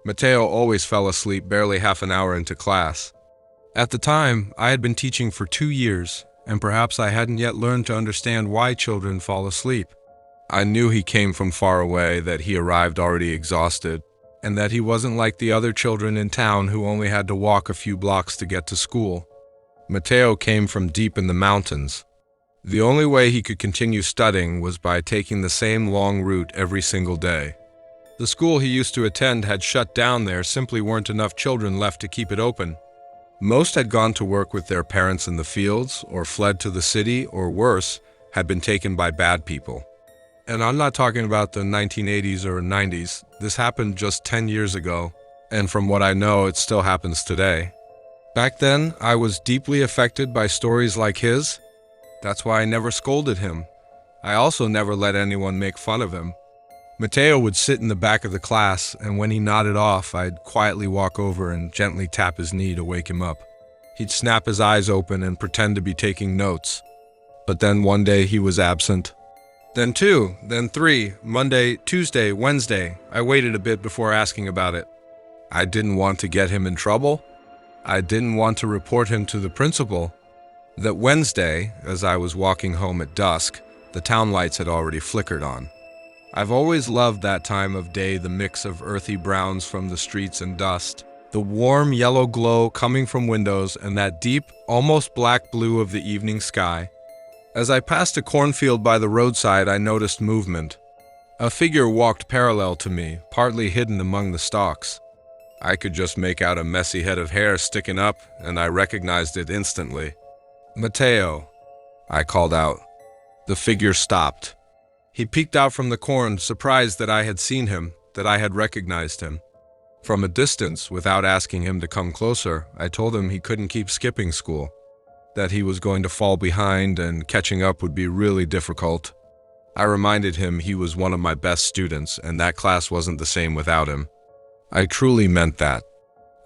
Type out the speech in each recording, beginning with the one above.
Mateo always fell asleep barely half an hour into class. At the time, I had been teaching for 2 years, and perhaps I hadn't yet learned to understand why children fall asleep. I knew he came from far away, that he arrived already exhausted, and that he wasn't like the other children in town who only had to walk a few blocks to get to school. Mateo came from deep in the mountains. The only way he could continue studying was by taking the same long route every single day. The school he used to attend had shut down. There simply weren't enough children left to keep it open. Most had gone to work with their parents in the fields, or fled to the city, or worse, had been taken by bad people. And I'm not talking about the 1980s or 90s. This happened just 10 years ago, and from what I know, it still happens today. Back then, I was deeply affected by stories like his. That's why I never scolded him. I also never let anyone make fun of him. Mateo would sit in the back of the class, and when he nodded off, I'd quietly walk over and gently tap his knee to wake him up. He'd snap his eyes open and pretend to be taking notes. But then one day he was absent. Then 2, then 3, Monday, Tuesday, Wednesday. I waited a bit before asking about it. I didn't want to get him in trouble. I didn't want to report him to the principal. That Wednesday, as I was walking home at dusk, the town lights had already flickered on. I've always loved that time of day, the mix of earthy browns from the streets and dust, the warm yellow glow coming from windows, and that deep, almost black blue of the evening sky. As I passed a cornfield by the roadside, I noticed movement. A figure walked parallel to me, partly hidden among the stalks. I could just make out a messy head of hair sticking up, and I recognized it instantly. "Mateo," I called out. The figure stopped. He peeked out from the corn, surprised that I had seen him, that I had recognized him. From a distance, without asking him to come closer, I told him he couldn't keep skipping school, that he was going to fall behind and catching up would be really difficult. I reminded him he was one of my best students, and that class wasn't the same without him. I truly meant that.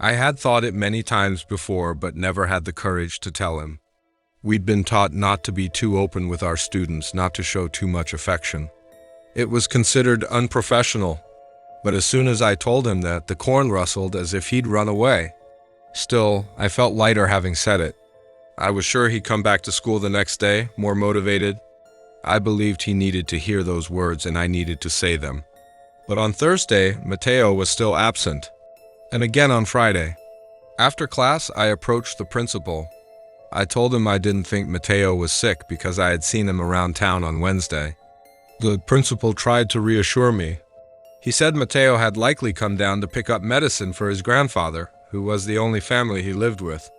I had thought it many times before, but never had the courage to tell him. We'd been taught not to be too open with our students, not to show too much affection. It was considered unprofessional, but as soon as I told him that, the corn rustled as if he'd run away. Still, I felt lighter having said it. I was sure he'd come back to school the next day, more motivated. I believed he needed to hear those words, and I needed to say them. But on Thursday, Mateo was still absent, and again on Friday. After class, I approached the principal. I told him I didn't think Mateo was sick because I had seen him around town on Wednesday. The principal tried to reassure me. He said Mateo had likely come down to pick up medicine for his grandfather, who was the only family he lived with.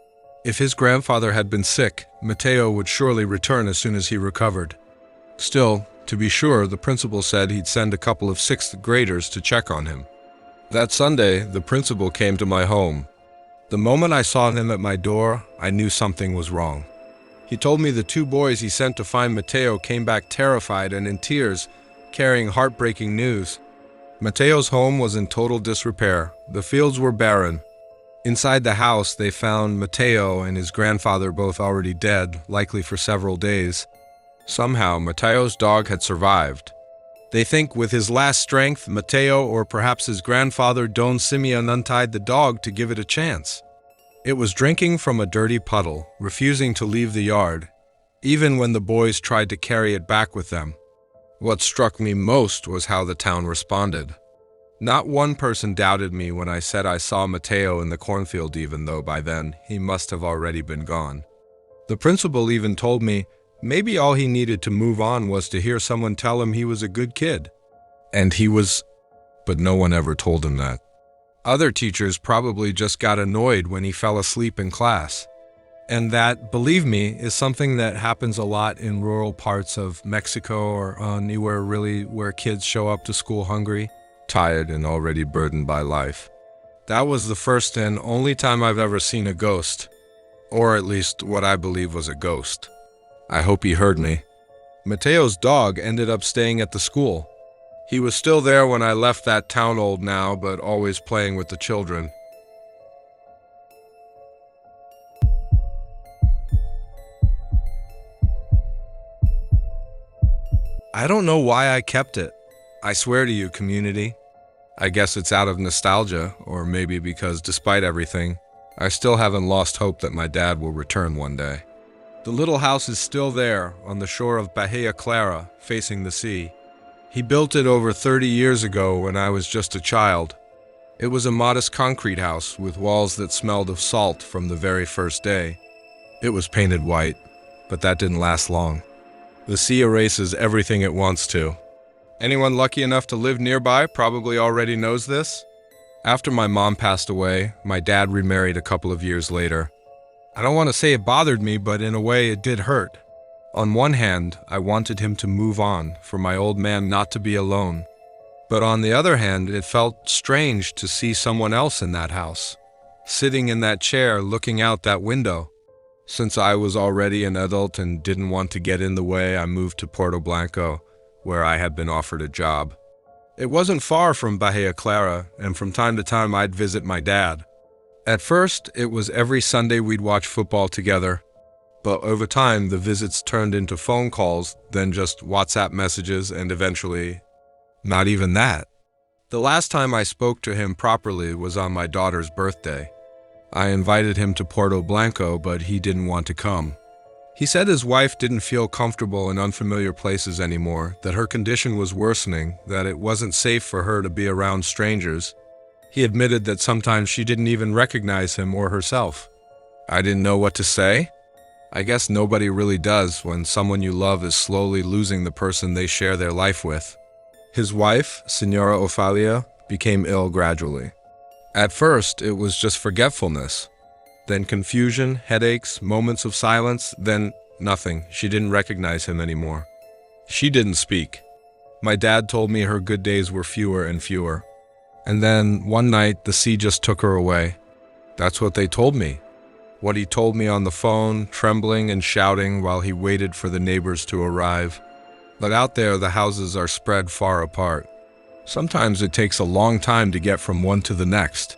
If his grandfather had been sick, Mateo would surely return as soon as he recovered. Still, to be sure, the principal said he'd send a couple of 6th graders to check on him. That Sunday, the principal came to my home. The moment I saw him at my door, I knew something was wrong. He told me the 2 boys he sent to find Mateo came back terrified and in tears, carrying heartbreaking news. Mateo's home was in total disrepair. The fields were barren. Inside the house, they found Mateo and his grandfather both already dead, likely for several days. Somehow, Mateo's dog had survived. They think with his last strength, Mateo or perhaps his grandfather Don Simeon untied the dog to give it a chance. It was drinking from a dirty puddle, refusing to leave the yard, even when the boys tried to carry it back with them. What struck me most was how the town responded. Not one person doubted me when I said I saw Mateo in the cornfield, even though by then he must have already been gone. The principal even told me maybe all he needed to move on was to hear someone tell him he was a good kid. And he was, but no one ever told him that. Other teachers probably just got annoyed when he fell asleep in class. And that, believe me, is something that happens a lot in rural parts of Mexico or anywhere really where kids show up to school hungry, tired and already burdened by life. That was the first and only time I've ever seen a ghost, or at least what I believe was a ghost. I hope he heard me. Mateo's dog ended up staying at the school. He was still there when I left that town, old now, but always playing with the children. I don't know why I kept it. I swear to you, community. I guess it's out of nostalgia, or maybe because despite everything, I still haven't lost hope that my dad will return one day. The little house is still there on the shore of Bahia Clara, facing the sea. He built it over 30 years ago when I was just a child. It was a modest concrete house with walls that smelled of salt from the very first day. It was painted white, but that didn't last long. The sea erases everything it wants to. Anyone lucky enough to live nearby probably already knows this. After my mom passed away, my dad remarried a couple of years later. I don't want to say it bothered me, but in a way it did hurt. On one hand, I wanted him to move on, for my old man not to be alone. But on the other hand, it felt strange to see someone else in that house, sitting in that chair looking out that window. Since I was already an adult and didn't want to get in the way, I moved to Puerto Blanco, where I had been offered a job. It wasn't far from Bahia Clara, and from time to time I'd visit my dad. At first, it was every Sunday we'd watch football together, but over time the visits turned into phone calls, then just WhatsApp messages, and eventually, not even that. The last time I spoke to him properly was on my daughter's birthday. I invited him to Puerto Blanco, but he didn't want to come. He said his wife didn't feel comfortable in unfamiliar places anymore, that her condition was worsening, that it wasn't safe for her to be around strangers. He admitted that sometimes she didn't even recognize him or herself. I didn't know what to say. I guess nobody really does when someone you love is slowly losing the person they share their life with. His wife, Senora Ophalia, became ill gradually. At first, it was just forgetfulness. Then confusion, headaches, moments of silence, then nothing. She didn't recognize him anymore. She didn't speak. My dad told me her good days were fewer and fewer. And then, one night, the sea just took her away. That's what they told me. What he told me on the phone, trembling and shouting while he waited for the neighbors to arrive. But out there, the houses are spread far apart. Sometimes it takes a long time to get from one to the next.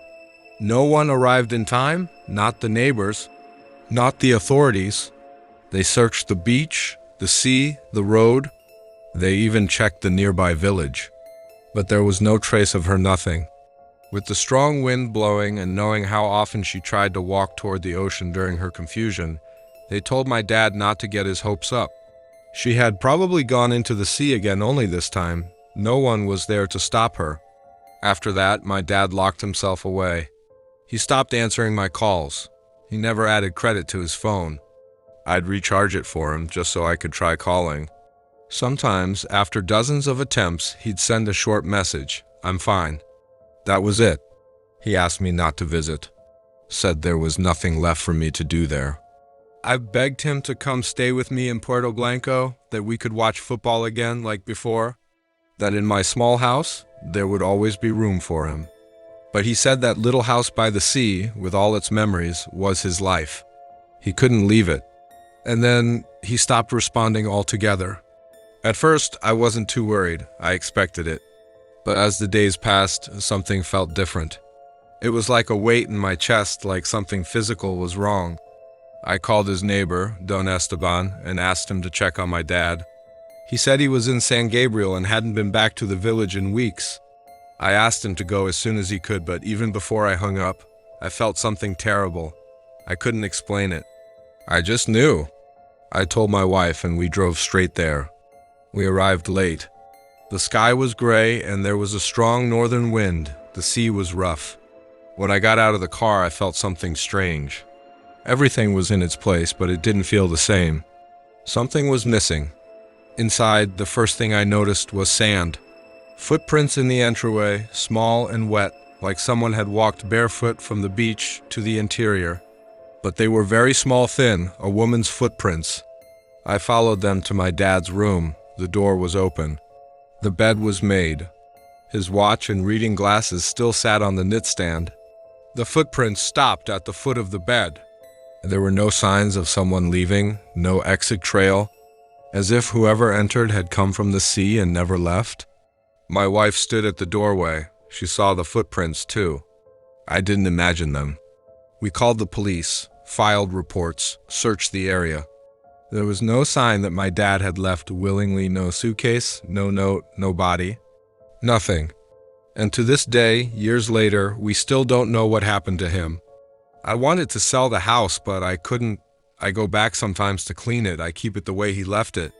No one arrived in time, not the neighbors, not the authorities. They searched the beach, the sea, the road. They even checked the nearby village. But there was no trace of her, nothing. With the strong wind blowing and knowing how often she tried to walk toward the ocean during her confusion, they told my dad not to get his hopes up. She had probably gone into the sea again only this time. No one was there to stop her. After that, my dad locked himself away. He stopped answering my calls. He never added credit to his phone. I'd recharge it for him just so I could try calling. Sometimes, after dozens of attempts, he'd send a short message, "I'm fine." That was it. He asked me not to visit. Said there was nothing left for me to do there. I begged him to come stay with me in Puerto Blanco, that we could watch football again like before, that in my small house, there would always be room for him. But he said that little house by the sea, with all its memories, was his life. He couldn't leave it. And then he stopped responding altogether. At first, I wasn't too worried. I expected it. But as the days passed, something felt different. It was like a weight in my chest, like something physical was wrong. I called his neighbor, Don Esteban, and asked him to check on my dad. He said he was in San Gabriel and hadn't been back to the village in weeks. I asked him to go as soon as he could, but even before I hung up, I felt something terrible. I couldn't explain it. I just knew. I told my wife and we drove straight there. We arrived late. The sky was gray and there was a strong northern wind. The sea was rough. When I got out of the car, I felt something strange. Everything was in its place, but it didn't feel the same. Something was missing. Inside, the first thing I noticed was sand. Footprints in the entryway, small and wet, like someone had walked barefoot from the beach to the interior. But they were very small, thin, a woman's footprints. I followed them to my dad's room. The door was open. The bed was made. His watch and reading glasses still sat on the nightstand. The footprints stopped at the foot of the bed. There were no signs of someone leaving, no exit trail, as if whoever entered had come from the sea and never left. My wife stood at the doorway. She saw the footprints too. I didn't imagine them. We called the police, filed reports, searched the area. There was no sign that my dad had left willingly, no suitcase, no note, no body. Nothing. And to this day, years later, we still don't know what happened to him. I wanted to sell the house, but I couldn't. I go back sometimes to clean it. I keep it the way he left it.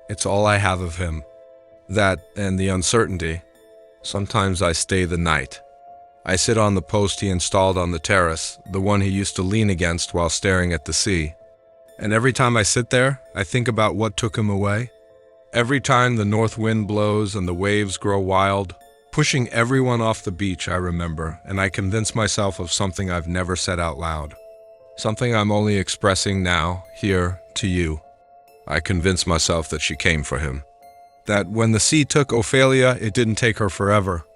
It's all I have of him. That and the uncertainty. Sometimes I stay the night. I sit on the post he installed on the terrace, the one he used to lean against while staring at the sea. And every time I sit there, I think about what took him away. Every time the north wind blows and the waves grow wild, pushing everyone off the beach, I remember, and I convince myself of something I've never said out loud. Something I'm only expressing now, here, to you. I convince myself that she came for him. That when the sea took Ophelia, it didn't take her forever.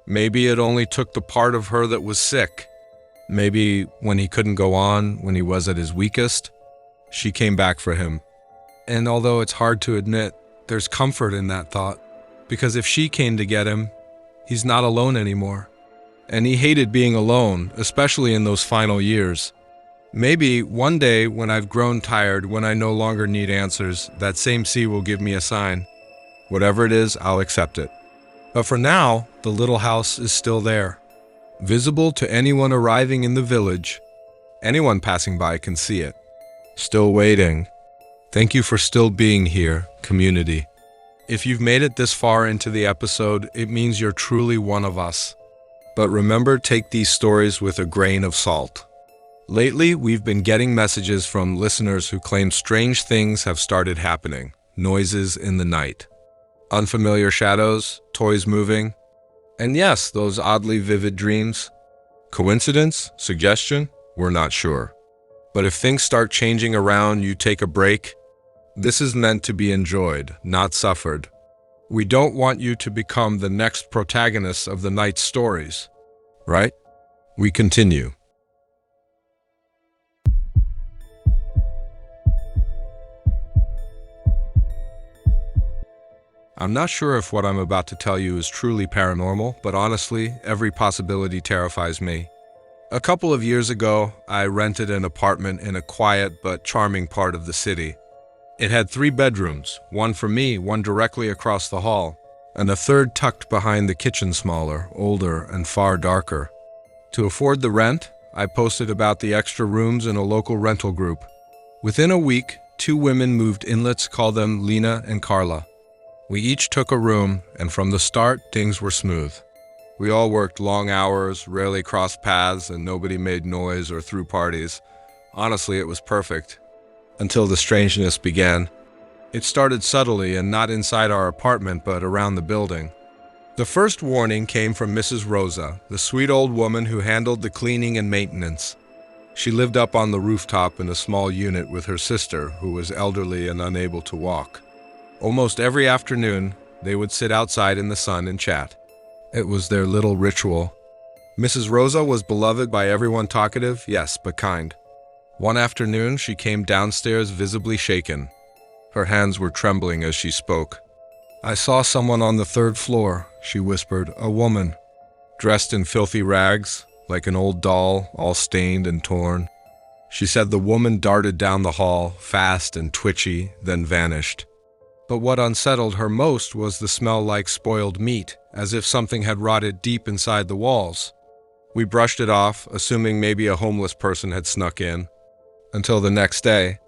Maybe it only took the part of her that was sick. Maybe when he couldn't go on, when he was at his weakest, she came back for him. And although it's hard to admit, there's comfort in that thought. Because if she came to get him, he's not alone anymore. And he hated being alone, especially in those final years. Maybe one day when I've grown tired, when I no longer need answers, that same sea will give me a sign. Whatever it is, I'll accept it. But for now, the little house is still there. Visible to anyone arriving in the village. Anyone passing by can see it. Still waiting. Thank you for still being here, community. If you've made it this far into the episode, it means you're truly one of us. But remember, take these stories with a grain of salt. Lately, we've been getting messages from listeners who claim strange things have started happening. Noises in the night. Unfamiliar shadows, toys moving. And yes, those oddly vivid dreams. Coincidence? Suggestion? We're not sure. But if things start changing around, you take a break. This is meant to be enjoyed, not suffered. We don't want you to become the next protagonists of the night's stories. Right? We continue. I'm not sure if what I'm about to tell you is truly paranormal, but honestly, every possibility terrifies me. A couple of years ago, I rented an apartment in a quiet but charming part of the city. It had 3 bedrooms, one for me, one directly across the hall, and a third tucked behind the kitchen, smaller, older, and far darker. To afford the rent, I posted about the extra rooms in a local rental group. Within a week, 2 women moved in. Let's call them Lena and Carla. We each took a room, and from the start, things were smooth. We all worked long hours, rarely crossed paths, and nobody made noise or threw parties. Honestly, it was perfect. Until the strangeness began. It started subtly and not inside our apartment, but around the building. The first warning came from Mrs. Rosa, the sweet old woman who handled the cleaning and maintenance. She lived up on the rooftop in a small unit with her sister, who was elderly and unable to walk. Almost every afternoon, they would sit outside in the sun and chat. It was their little ritual. Mrs. Rosa was beloved by everyone, talkative, yes, but kind. One afternoon, she came downstairs visibly shaken. Her hands were trembling as she spoke. "I saw someone on the 3rd floor," she whispered, "a woman, dressed in filthy rags, like an old doll, all stained and torn." She said the woman darted down the hall, fast and twitchy, then vanished. But what unsettled her most was the smell like spoiled meat, as if something had rotted deep inside the walls. We brushed it off, assuming maybe a homeless person had snuck in. Until the next day,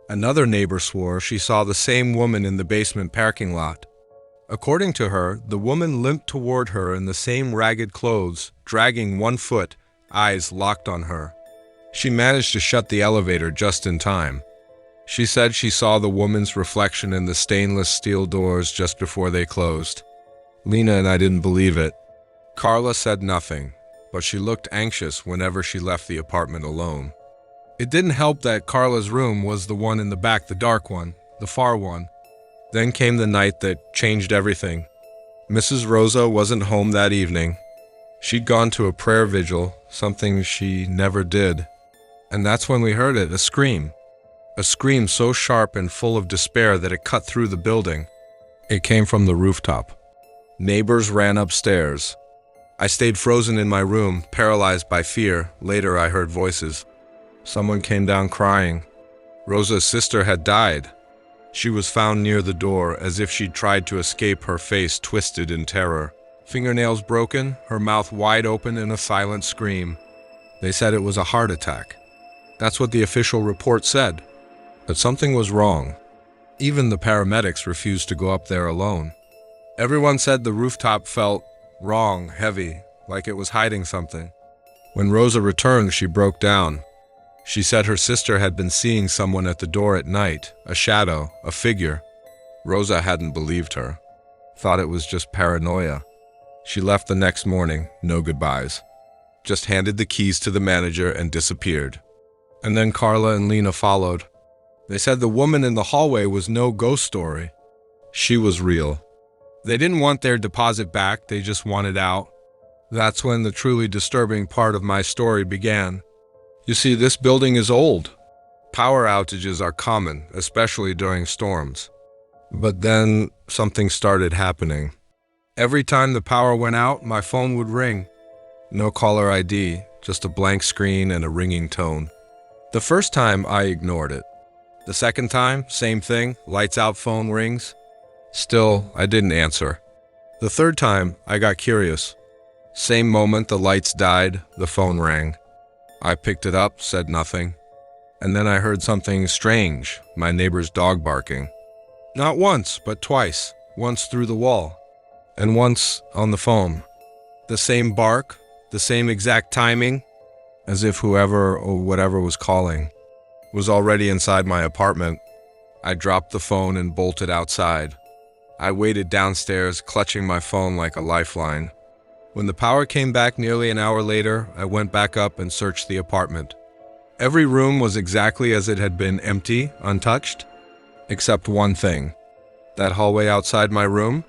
another neighbor swore she saw the same woman in the basement parking lot. According to her, the woman limped toward her in the same ragged clothes, dragging one foot, eyes locked on her. She managed to shut the elevator just in time. She said she saw the woman's reflection in the stainless steel doors just before they closed. Lena and I didn't believe it. Carla said nothing, but she looked anxious whenever she left the apartment alone. It didn't help that Carla's room was the one in the back, the dark one, the far one. Then came the night that changed everything. Mrs. Rosa wasn't home that evening. She'd gone to a prayer vigil, something she never did. And that's when we heard it, a scream. A scream so sharp and full of despair that it cut through the building. It came from the rooftop. Neighbors ran upstairs. I stayed frozen in my room, paralyzed by fear. Later I heard voices. Someone came down crying. Rosa's sister had died. She was found near the door, as if she'd tried to escape, her face twisted in terror. Fingernails broken, her mouth wide open in a silent scream. They said it was a heart attack. That's what the official report said. But something was wrong. Even the paramedics refused to go up there alone. Everyone said the rooftop felt wrong, heavy, like it was hiding something. When Rosa returned, she broke down. She said her sister had been seeing someone at the door at night, a shadow, a figure. Rosa hadn't believed her, thought it was just paranoia. She left the next morning, no goodbyes. Just handed the keys to the manager and disappeared. And then Carla and Lena followed. They said the woman in the hallway was no ghost story. She was real. They didn't want their deposit back, they just wanted out. That's when the truly disturbing part of my story began. You see, this building is old. Power outages are common, especially during storms. But then something started happening. Every time the power went out, my phone would ring. No caller ID, just a blank screen and a ringing tone. The first time, I ignored it. The second time, same thing, lights out, phone rings. Still, I didn't answer. The third time, I got curious. Same moment the lights died, the phone rang. I picked it up, said nothing. And then I heard something strange, my neighbor's dog barking. Not once, but twice. Once through the wall, and once on the phone. The same bark, the same exact timing, as if whoever or whatever was calling was already inside my apartment. I dropped the phone and bolted outside. I waited downstairs, clutching my phone like a lifeline. When the power came back nearly an hour later, I went back up and searched the apartment. Every room was exactly as it had been, empty, untouched, except one thing. That hallway outside my room,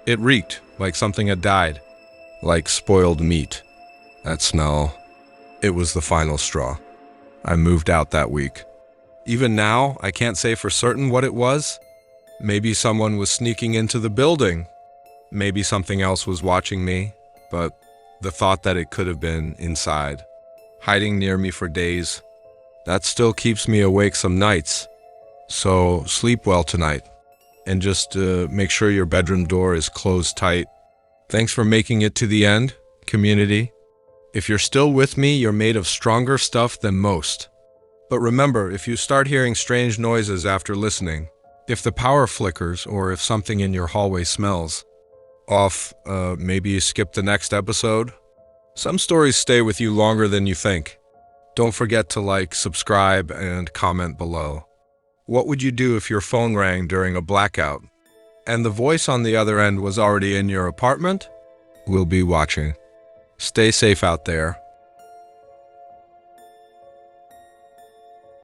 it reeked like something had died, like spoiled meat. That smell, it was the final straw. I moved out that week. Even now, I can't say for certain what it was. Maybe someone was sneaking into the building. Maybe something else was watching me, but the thought that it could have been inside, hiding near me for days, that still keeps me awake some nights. So sleep well tonight, and just make sure your bedroom door is closed tight. Thanks for making it to the end, community. If you're still with me, you're made of stronger stuff than most. But remember, if you start hearing strange noises after listening, if the power flickers or if something in your hallway smells off, maybe you skip the next episode. Some stories stay with you longer than you think. Don't forget to like, subscribe, and comment below. What would you do if your phone rang during a blackout and the voice on the other end was already in your apartment? We'll be watching. Stay safe out there.